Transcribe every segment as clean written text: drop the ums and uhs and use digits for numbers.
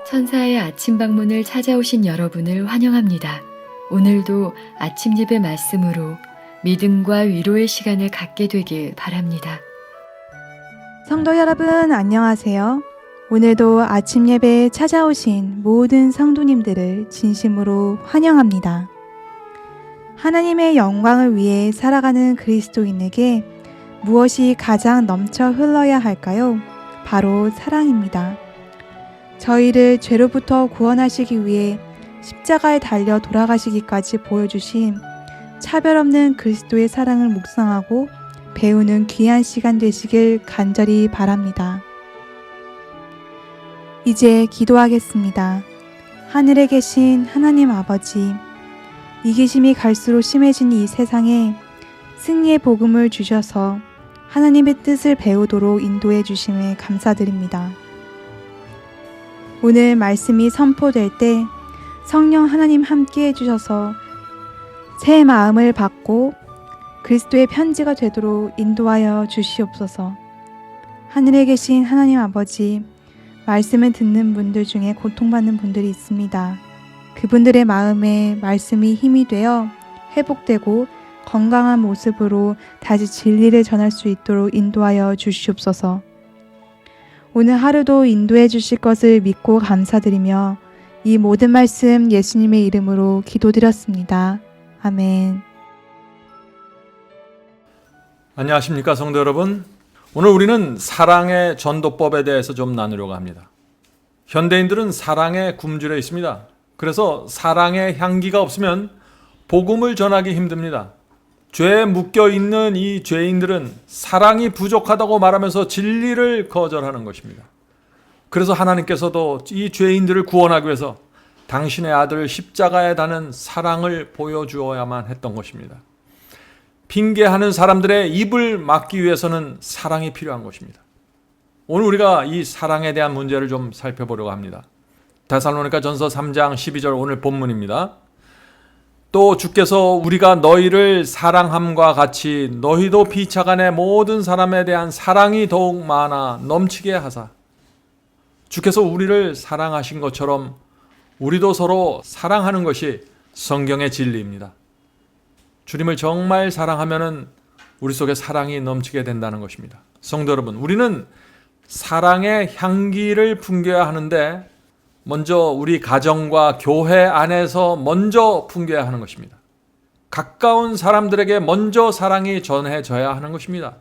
천사의 아침 방문을 찾아오신 여러분을 환영합니다. 오늘도 아침 예배 말씀으로 믿음과 위로의 시간을 갖게 되길 바랍니다. 성도 여러분 안녕하세요. 오늘도 아침 예배에 찾아오신 모든 성도님들을 진심으로 환영합니다. 하나님의 영광을 위해 살아가는 그리스도인에게 무엇이 가장 넘쳐 흘러야 할까요? 바로 사랑입니다. 저희를 죄로부터 구원하시기 위해 십자가에 달려 돌아가시기까지 보여주신 차별 없는 그리스도의 사랑을 묵상하고 배우는 귀한 시간 되시길 간절히 바랍니다. 이제 기도하겠습니다. 하늘에 계신 하나님 아버지, 이기심이 갈수록 심해진 이 세상에 승리의 복음을 주셔서 하나님의 뜻을 배우도록 인도해 주심에 감사드립니다. 오늘 말씀이 선포될 때 성령 하나님 함께 해주셔서 새 마음을 받고 그리스도의 편지가 되도록 인도하여 주시옵소서. 하늘에 계신 하나님 아버지, 말씀을 듣는 분들 중에 고통받는 분들이 있습니다. 그분들의 마음에 말씀이 힘이 되어 회복되고 건강한 모습으로 다시 진리를 전할 수 있도록 인도하여 주시옵소서. 오늘 하루도 인도해 주실 것을 믿고 감사드리며 이 모든 말씀 예수님의 이름으로 기도드렸습니다. 아멘. 안녕하십니까 성도 여러분. 오늘 우리는 사랑의 전도법에 대해서 좀 나누려고 합니다. 현대인들은 사랑에 굶주려 있습니다. 그래서 사랑의 향기가 없으면 복음을 전하기 힘듭니다. 죄에 묶여있는 이 죄인들은 사랑이 부족하다고 말하면서 진리를 거절하는 것입니다. 그래서 하나님께서도 이 죄인들을 구원하기 위해서 당신의 아들 십자가에 다는 사랑을 보여주어야만 했던 것입니다. 핑계하는 사람들의 입을 막기 위해서는 사랑이 필요한 것입니다. 오늘 우리가 이 사랑에 대한 문제를 좀 살펴보려고 합니다. 데살로니가전서 3장 12절 오늘 본문입니다. 또 주께서 우리가 너희를 사랑함과 같이 너희도 피차간의 모든 사람에 대한 사랑이 더욱 많아 넘치게 하사, 주께서 우리를 사랑하신 것처럼 우리도 서로 사랑하는 것이 성경의 진리입니다. 주님을 정말 사랑하면은 우리 속에 사랑이 넘치게 된다는 것입니다. 성도 여러분, 우리는 사랑의 향기를 풍겨야 하는데 먼저 우리 가정과 교회 안에서 먼저 풍겨야 하는 것입니다. 가까운 사람들에게 먼저 사랑이 전해져야 하는 것입니다.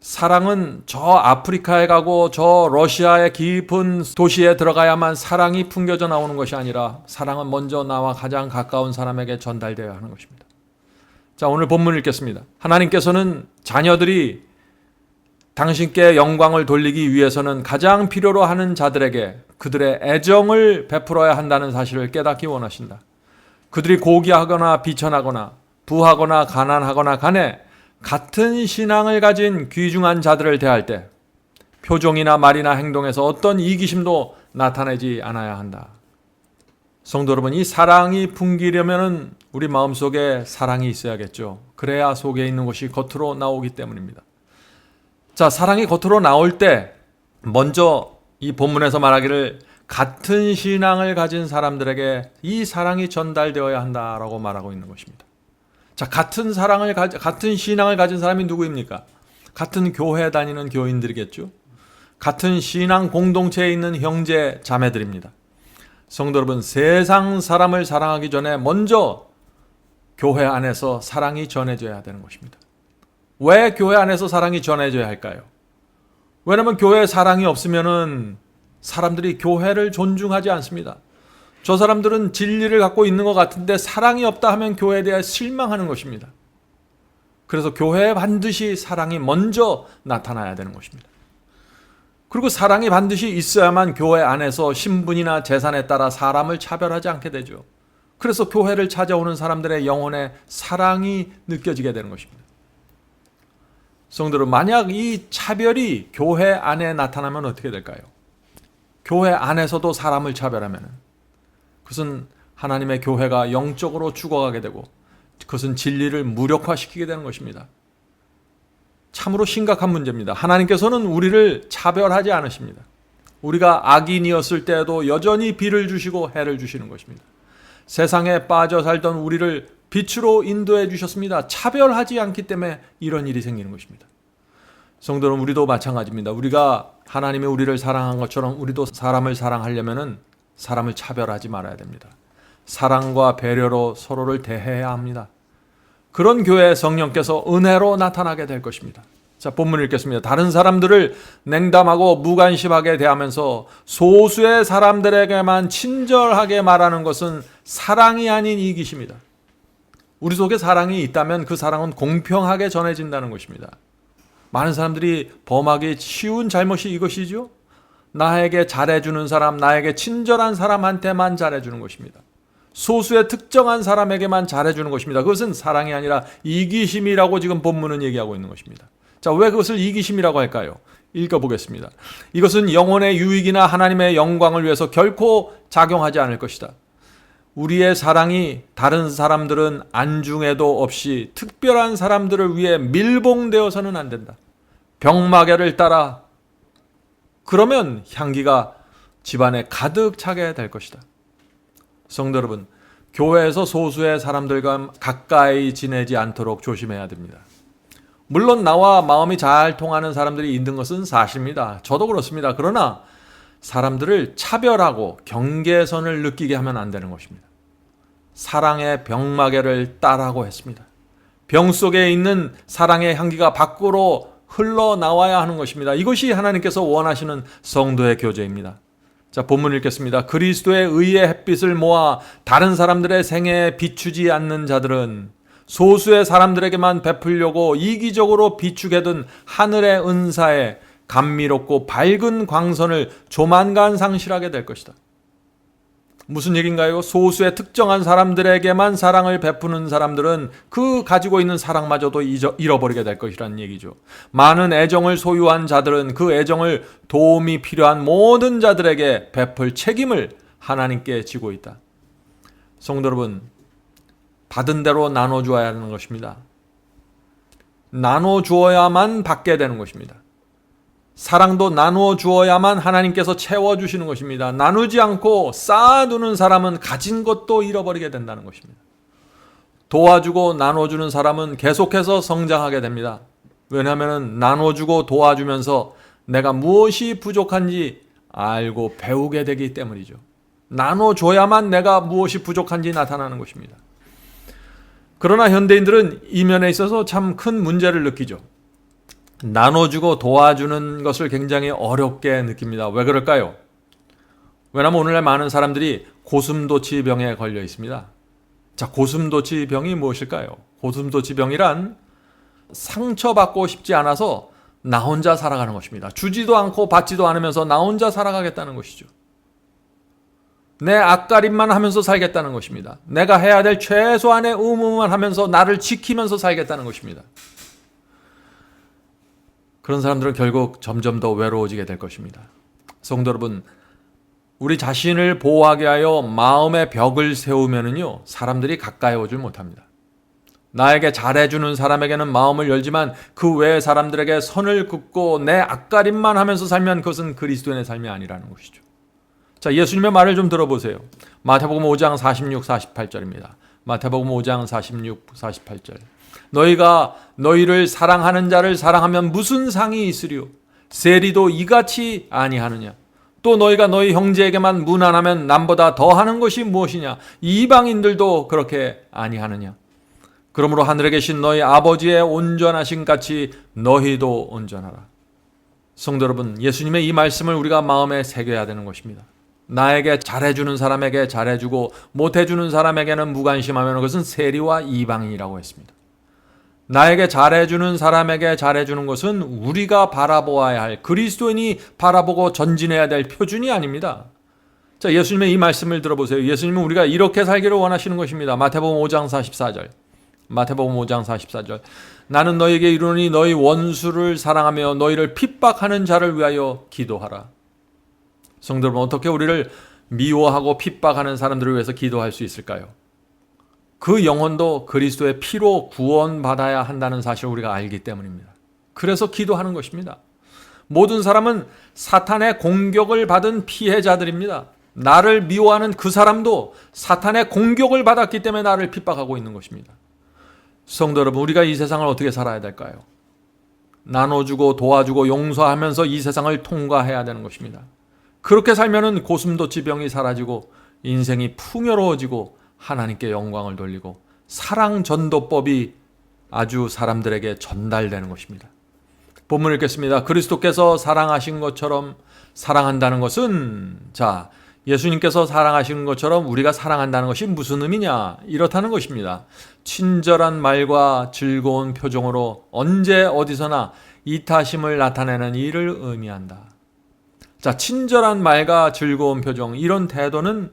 사랑은 저 아프리카에 가고 저 러시아의 깊은 도시에 들어가야만 사랑이 풍겨져 나오는 것이 아니라 사랑은 먼저 나와 가장 가까운 사람에게 전달되어야 하는 것입니다. 자, 오늘 본문을 읽겠습니다. 하나님께서는 자녀들이 당신께 영광을 돌리기 위해서는 가장 필요로 하는 자들에게 그들의 애정을 베풀어야 한다는 사실을 깨닫기 원하신다. 그들이 고귀하거나 비천하거나 부하거나 가난하거나 간에 같은 신앙을 가진 귀중한 자들을 대할 때 표정이나 말이나 행동에서 어떤 이기심도 나타내지 않아야 한다. 성도 여러분, 이 사랑이 풍기려면 우리 마음속에 사랑이 있어야겠죠. 그래야 속에 있는 것이 겉으로 나오기 때문입니다. 자, 사랑이 겉으로 나올 때 먼저 이 본문에서 말하기를 같은 신앙을 가진 사람들에게 이 사랑이 전달되어야 한다라고 말하고 있는 것입니다. 자, 같은 신앙을 가진 사람이 누구입니까? 같은 교회 다니는 교인들이겠죠. 같은 신앙 공동체에 있는 형제 자매들입니다. 성도 여러분, 세상 사람을 사랑하기 전에 먼저 교회 안에서 사랑이 전해져야 되는 것입니다. 왜 교회 안에서 사랑이 전해져야 할까요? 왜냐하면 교회에 사랑이 없으면은 사람들이 교회를 존중하지 않습니다. 저 사람들은 진리를 갖고 있는 것 같은데 사랑이 없다 하면 교회에 대해 실망하는 것입니다. 그래서 교회에 반드시 사랑이 먼저 나타나야 되는 것입니다. 그리고 사랑이 반드시 있어야만 교회 안에서 신분이나 재산에 따라 사람을 차별하지 않게 되죠. 그래서 교회를 찾아오는 사람들의 영혼에 사랑이 느껴지게 되는 것입니다. 성도들, 만약 이 차별이 교회 안에 나타나면 어떻게 될까요? 교회 안에서도 사람을 차별하면 그것은 하나님의 교회가 영적으로 죽어가게 되고 그것은 진리를 무력화시키게 되는 것입니다. 참으로 심각한 문제입니다. 하나님께서는 우리를 차별하지 않으십니다. 우리가 악인이었을 때에도 여전히 비를 주시고 해를 주시는 것입니다. 세상에 빠져 살던 우리를 빛으로 인도해 주셨습니다. 차별하지 않기 때문에 이런 일이 생기는 것입니다. 성도는 우리도 마찬가지입니다. 우리가 하나님이 우리를 사랑한 것처럼 우리도 사람을 사랑하려면은 사람을 차별하지 말아야 됩니다. 사랑과 배려로 서로를 대해야 합니다. 그런 교회에 성령께서 은혜로 나타나게 될 것입니다. 자, 본문 읽겠습니다. 다른 사람들을 냉담하고 무관심하게 대하면서 소수의 사람들에게만 친절하게 말하는 것은 사랑이 아닌 이기심이다. 우리 속에 사랑이 있다면 그 사랑은 공평하게 전해진다는 것입니다. 많은 사람들이 범하기 쉬운 잘못이 이것이죠. 나에게 잘해주는 사람, 나에게 친절한 사람한테만 잘해주는 것입니다. 소수의 특정한 사람에게만 잘해주는 것입니다. 그것은 사랑이 아니라 이기심이라고 지금 본문은 얘기하고 있는 것입니다. 자, 왜 그것을 이기심이라고 할까요? 읽어보겠습니다. 이것은 영혼의 유익이나 하나님의 영광을 위해서 결코 작용하지 않을 것이다. 우리의 사랑이 다른 사람들은 안중에도 없이 특별한 사람들을 위해 밀봉되어서는 안 된다. 병마개를 따라 그러면 향기가 집안에 가득 차게 될 것이다. 성도 여러분, 교회에서 소수의 사람들과 가까이 지내지 않도록 조심해야 됩니다. 물론 나와 마음이 잘 통하는 사람들이 있는 것은 사실입니다. 저도 그렇습니다. 그러나 사람들을 차별하고 경계선을 느끼게 하면 안 되는 것입니다. 사랑의 병마개를 따라고 했습니다. 병 속에 있는 사랑의 향기가 밖으로 흘러나와야 하는 것입니다. 이것이 하나님께서 원하시는 성도의 교제입니다. 자, 본문 읽겠습니다. 그리스도의 의의 햇빛을 모아 다른 사람들의 생애에 비추지 않는 자들은 소수의 사람들에게만 베풀려고 이기적으로 비추게 된 하늘의 은사에 감미롭고 밝은 광선을 조만간 상실하게 될 것이다. 무슨 얘기인가요? 소수의 특정한 사람들에게만 사랑을 베푸는 사람들은 그 가지고 있는 사랑마저도 잃어버리게 될 것이라는 얘기죠. 많은 애정을 소유한 자들은 그 애정을 도움이 필요한 모든 자들에게 베풀 책임을 하나님께 지고 있다. 성도 여러분, 받은 대로 나눠주어야 하는 것입니다. 나눠주어야만 받게 되는 것입니다. 사랑도 나누어 주어야만 하나님께서 채워주시는 것입니다. 나누지 않고 쌓아두는 사람은 가진 것도 잃어버리게 된다는 것입니다. 도와주고 나눠주는 사람은 계속해서 성장하게 됩니다. 왜냐하면 나눠주고 도와주면서 내가 무엇이 부족한지 알고 배우게 되기 때문이죠. 나눠줘야만 내가 무엇이 부족한지 나타나는 것입니다. 그러나 현대인들은 이 면에 있어서 참 큰 문제를 느끼죠. 나눠주고 도와주는 것을 굉장히 어렵게 느낍니다. 왜 그럴까요? 왜냐하면 오늘날 많은 사람들이 고슴도치병에 걸려 있습니다. 자, 고슴도치병이 무엇일까요? 고슴도치병이란 상처받고 싶지 않아서 나 혼자 살아가는 것입니다. 주지도 않고 받지도 않으면서 나 혼자 살아가겠다는 것이죠. 내 앞가림만 하면서 살겠다는 것입니다. 내가 해야 될 최소한의 의무만 하면서 나를 지키면서 살겠다는 것입니다. 그런 사람들은 결국 점점 더 외로워지게 될 것입니다. 성도 여러분, 우리 자신을 보호하게 하여 마음의 벽을 세우면은요, 사람들이 가까이 오질 못합니다. 나에게 잘해주는 사람에게는 마음을 열지만 그 외의 사람들에게 선을 긋고 내 앞가림만 하면서 살면 그것은 그리스도인의 삶이 아니라는 것이죠. 자, 예수님의 말을 좀 들어보세요. 마태복음 5장 46, 48절입니다. 마태복음 5장 46, 48절. 너희가 너희를 사랑하는 자를 사랑하면 무슨 상이 있으리요? 세리도 이같이 아니하느냐? 또 너희가 너희 형제에게만 무난하면 남보다 더하는 것이 무엇이냐? 이방인들도 그렇게 아니하느냐? 그러므로 하늘에 계신 너희 아버지의 온전하신 같이 너희도 온전하라. 성도 여러분, 예수님의 이 말씀을 우리가 마음에 새겨야 되는 것입니다. 나에게 잘해주는 사람에게 잘해주고 못해주는 사람에게는 무관심하면 그것은 세리와 이방인이라고 했습니다. 나에게 잘해주는 사람에게 잘해주는 것은 우리가 바라보아야 할, 그리스도인이 바라보고 전진해야 될 표준이 아닙니다. 자, 예수님의 이 말씀을 들어보세요. 예수님은 우리가 이렇게 살기를 원하시는 것입니다. 마태복음 5장 44절. 마태복음 5장 44절. 나는 너희에게 이르노니 너희 원수를 사랑하며 너희를 핍박하는 자를 위하여 기도하라. 성도 여러분, 어떻게 우리를 미워하고 핍박하는 사람들을 위해서 기도할 수 있을까요? 그 영혼도 그리스도의 피로 구원받아야 한다는 사실을 우리가 알기 때문입니다. 그래서 기도하는 것입니다. 모든 사람은 사탄의 공격을 받은 피해자들입니다. 나를 미워하는 그 사람도 사탄의 공격을 받았기 때문에 나를 핍박하고 있는 것입니다. 성도 여러분, 우리가 이 세상을 어떻게 살아야 될까요? 나눠주고 도와주고 용서하면서 이 세상을 통과해야 되는 것입니다. 그렇게 살면은 고슴도치병이 사라지고 인생이 풍요로워지고 하나님께 영광을 돌리고 사랑 전도법이 아주 사람들에게 전달되는 것입니다. 본문 읽겠습니다. 그리스도께서 사랑하신 것처럼 사랑한다는 것은, 예수님께서 사랑하시는 것처럼 우리가 사랑한다는 것이 무슨 의미냐? 이렇다는 것입니다. 친절한 말과 즐거운 표정으로 언제 어디서나 이타심을 나타내는 일을 의미한다. 친절한 말과 즐거운 표정, 이런 태도는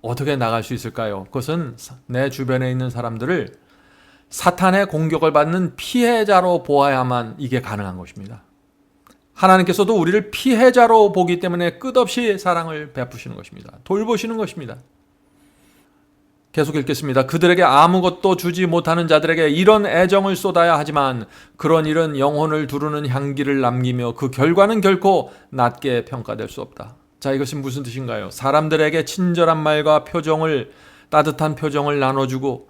어떻게 나갈 수 있을까요? 그것은 내 주변에 있는 사람들을 사탄의 공격을 받는 피해자로 보아야만 이게 가능한 것입니다. 하나님께서도 우리를 피해자로 보기 때문에 끝없이 사랑을 베푸시는 것입니다. 돌보시는 것입니다. 계속 읽겠습니다. 그들에게 아무것도 주지 못하는 자들에게 이런 애정을 쏟아야 하지만 그런 일은 영혼을 두르는 향기를 남기며 그 결과는 결코 낮게 평가될 수 없다. 이것이 무슨 뜻인가요? 사람들에게 친절한 말과 표정을, 따뜻한 표정을 나눠주고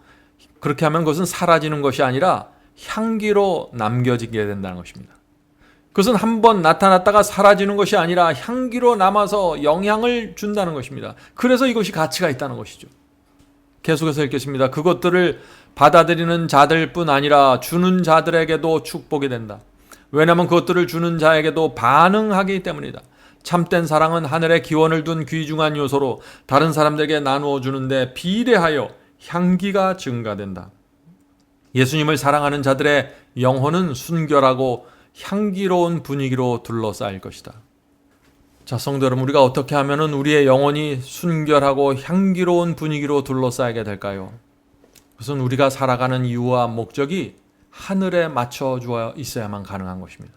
그렇게 하면 그것은 사라지는 것이 아니라 향기로 남겨지게 된다는 것입니다. 그것은 한번 나타났다가 사라지는 것이 아니라 향기로 남아서 영향을 준다는 것입니다. 그래서 이것이 가치가 있다는 것이죠. 계속해서 읽겠습니다. 그것들을 받아들이는 자들뿐 아니라 주는 자들에게도 축복이 된다. 왜냐하면 그것들을 주는 자에게도 반응하기 때문이다. 참된 사랑은 하늘에 기원을 둔 귀중한 요소로 다른 사람들에게 나누어 주는데 비례하여 향기가 증가된다. 예수님을 사랑하는 자들의 영혼은 순결하고 향기로운 분위기로 둘러싸일 것이다. 성도 여러분, 우리가 어떻게 하면 우리의 영혼이 순결하고 향기로운 분위기로 둘러싸이게 될까요? 그것은 우리가 살아가는 이유와 목적이 하늘에 맞춰져 있어야만 가능한 것입니다.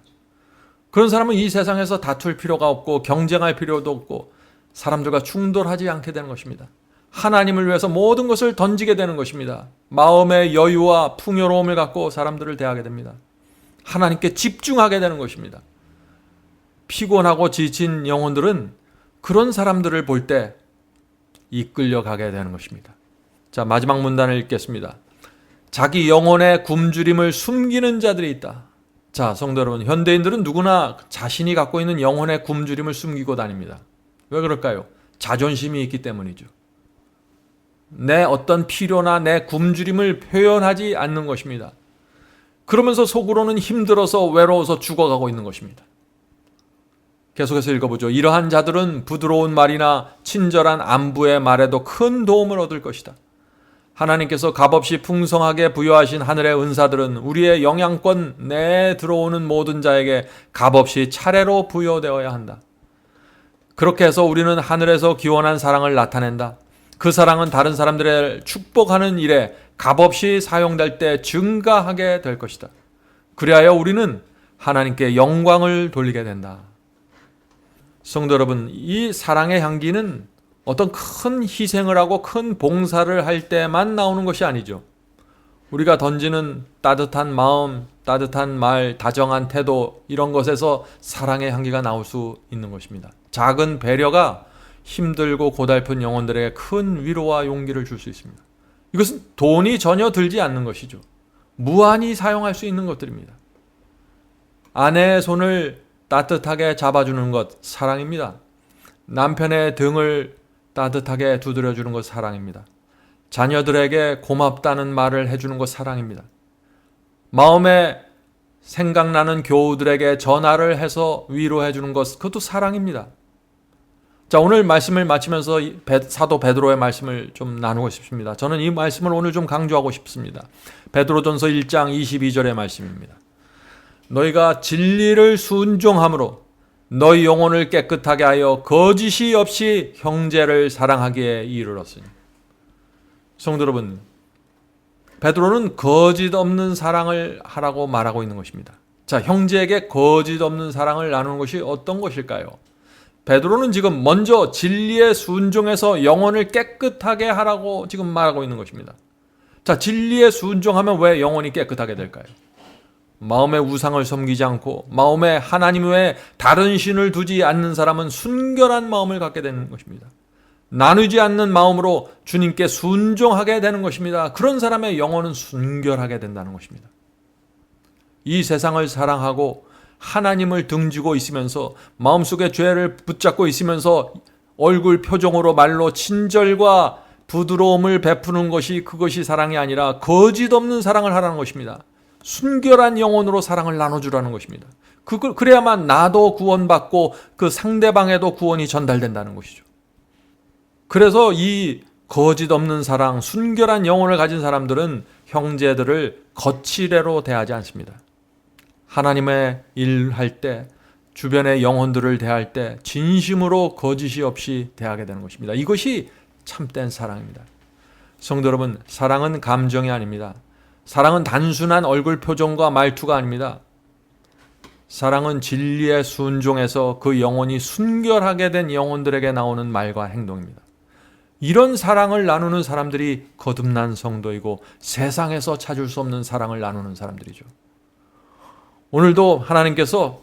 그런 사람은 이 세상에서 다툴 필요가 없고 경쟁할 필요도 없고 사람들과 충돌하지 않게 되는 것입니다. 하나님을 위해서 모든 것을 던지게 되는 것입니다. 마음의 여유와 풍요로움을 갖고 사람들을 대하게 됩니다. 하나님께 집중하게 되는 것입니다. 피곤하고 지친 영혼들은 그런 사람들을 볼 때 이끌려가게 되는 것입니다. 마지막 문단을 읽겠습니다. 자기 영혼의 굶주림을 숨기는 자들이 있다. 성도 여러분, 현대인들은 누구나 자신이 갖고 있는 영혼의 굶주림을 숨기고 다닙니다. 왜 그럴까요? 자존심이 있기 때문이죠. 내 어떤 필요나 내 굶주림을 표현하지 않는 것입니다. 그러면서 속으로는 힘들어서 외로워서 죽어가고 있는 것입니다. 계속해서 읽어보죠. 이러한 자들은 부드러운 말이나 친절한 안부의 말에도 큰 도움을 얻을 것이다. 하나님께서 값없이 풍성하게 부여하신 하늘의 은사들은 우리의 영향권 내에 들어오는 모든 자에게 값없이 차례로 부여되어야 한다. 그렇게 해서 우리는 하늘에서 기원한 사랑을 나타낸다. 그 사랑은 다른 사람들을 축복하는 일에 값없이 사용될 때 증가하게 될 것이다. 그리하여 우리는 하나님께 영광을 돌리게 된다. 성도 여러분, 이 사랑의 향기는 어떤 큰 희생을 하고 큰 봉사를 할 때만 나오는 것이 아니죠. 우리가 던지는 따뜻한 마음, 따뜻한 말, 다정한 태도, 이런 것에서 사랑의 향기가 나올 수 있는 것입니다. 작은 배려가 힘들고 고달픈 영혼들에게 큰 위로와 용기를 줄 수 있습니다. 이것은 돈이 전혀 들지 않는 것이죠. 무한히 사용할 수 있는 것들입니다. 아내의 손을 따뜻하게 잡아주는 것, 사랑입니다. 남편의 등을 따뜻하게 두드려주는 것, 사랑입니다. 자녀들에게 고맙다는 말을 해주는 것, 사랑입니다. 마음에 생각나는 교우들에게 전화를 해서 위로해주는 것, 그것도 사랑입니다. 오늘 말씀을 마치면서 사도 베드로의 말씀을 좀 나누고 싶습니다. 저는 이 말씀을 오늘 좀 강조하고 싶습니다. 베드로전서 1장 22절의 말씀입니다. 너희가 진리를 순종함으로 너희 영혼을 깨끗하게 하여 거짓이 없이 형제를 사랑하기에 이르렀으니. 성도 여러분, 베드로는 거짓 없는 사랑을 하라고 말하고 있는 것입니다. 형제에게 거짓 없는 사랑을 나누는 것이 어떤 것일까요? 베드로는 지금 먼저 진리에 순종해서 영혼을 깨끗하게 하라고 지금 말하고 있는 것입니다. 진리에 순종하면 왜 영혼이 깨끗하게 될까요? 마음의 우상을 섬기지 않고 마음에 하나님 외에 다른 신을 두지 않는 사람은 순결한 마음을 갖게 되는 것입니다. 나누지 않는 마음으로 주님께 순종하게 되는 것입니다. 그런 사람의 영혼은 순결하게 된다는 것입니다. 이 세상을 사랑하고 하나님을 등지고 있으면서 마음속에 죄를 붙잡고 있으면서 얼굴 표정으로 말로 친절과 부드러움을 베푸는 것이 그것이 사랑이 아니라 거짓 없는 사랑을 하라는 것입니다. 순결한 영혼으로 사랑을 나눠주라는 것입니다. 그래야만 나도 구원받고 그 상대방에도 구원이 전달된다는 것이죠. 그래서 이 거짓 없는 사랑, 순결한 영혼을 가진 사람들은 형제들을 거칠애로 대하지 않습니다. 하나님의 일할 때, 주변의 영혼들을 대할 때 진심으로 거짓이 없이 대하게 되는 것입니다. 이것이 참된 사랑입니다. 성도 여러분, 사랑은 감정이 아닙니다. 사랑은 단순한 얼굴 표정과 말투가 아닙니다. 사랑은 진리에 순종해서 그 영혼이 순결하게 된 영혼들에게 나오는 말과 행동입니다. 이런 사랑을 나누는 사람들이 거듭난 성도이고 세상에서 찾을 수 없는 사랑을 나누는 사람들이죠. 오늘도 하나님께서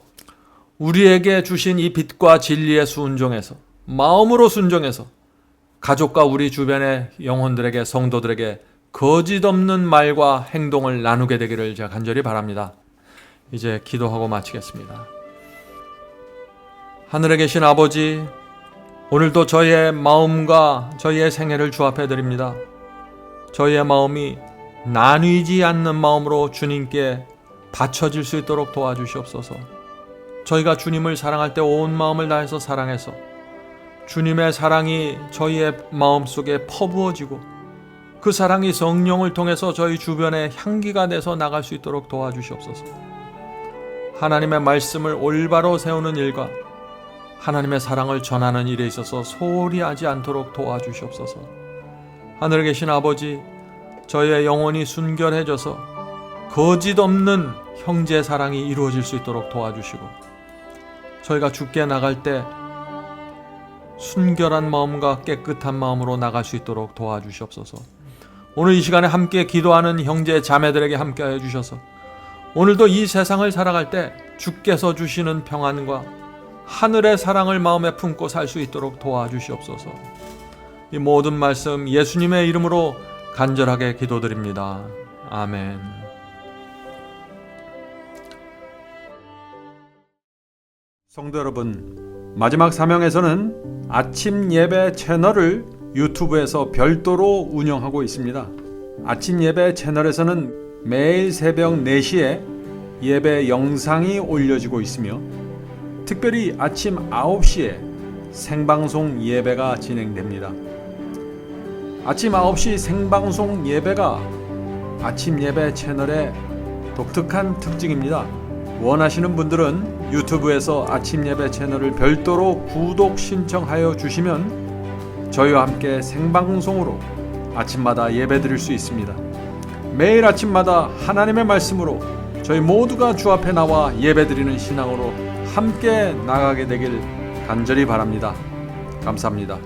우리에게 주신 이 빛과 진리에 순종해서 마음으로 순종해서 가족과 우리 주변의 영혼들에게 성도들에게 거짓 없는 말과 행동을 나누게 되기를 제가 간절히 바랍니다. 이제 기도하고 마치겠습니다. 하늘에 계신 아버지, 오늘도 저희의 마음과 저희의 생애를 주 앞에 드립니다. 저희의 마음이 나뉘지 않는 마음으로 주님께 바쳐질 수 있도록 도와주시옵소서. 저희가 주님을 사랑할 때 온 마음을 다해서 사랑해서 주님의 사랑이 저희의 마음속에 퍼부어지고 그 사랑이 성령을 통해서 저희 주변에 향기가 돼서 나갈 수 있도록 도와주시옵소서. 하나님의 말씀을 올바로 세우는 일과 하나님의 사랑을 전하는 일에 있어서 소홀히 하지 않도록 도와주시옵소서. 하늘에 계신 아버지, 저희의 영혼이 순결해져서 거짓 없는 형제 사랑이 이루어질 수 있도록 도와주시고 저희가 주께 나갈 때 순결한 마음과 깨끗한 마음으로 나갈 수 있도록 도와주시옵소서. 오늘 이 시간에 함께 기도하는 형제 자매들에게 함께하여 주셔서 오늘도 이 세상을 살아갈 때 주께서 주시는 평안과 하늘의 사랑을 마음에 품고 살 수 있도록 도와주시옵소서. 이 모든 말씀 예수님의 이름으로 간절하게 기도드립니다. 아멘. 성도 여러분, 마지막 사명에서는 아침 예배 채널을 유튜브에서 별도로 운영하고 있습니다. 아침 예배 채널에서는 매일 새벽 4시에 예배 영상이 올려지고 있으며 특별히 아침 9시에 생방송 예배가 진행됩니다. 아침 9시 생방송 예배가 아침 예배 채널의 독특한 특징입니다. 원하시는 분들은 유튜브에서 아침 예배 채널을 별도로 구독 신청하여 주시면 저희와 함께 생방송으로 아침마다 예배 드릴 수 있습니다. 매일 아침마다 하나님의 말씀으로 저희 모두가 주 앞에 나와 예배 드리는 신앙으로 함께 나가게 되길 간절히 바랍니다. 감사합니다.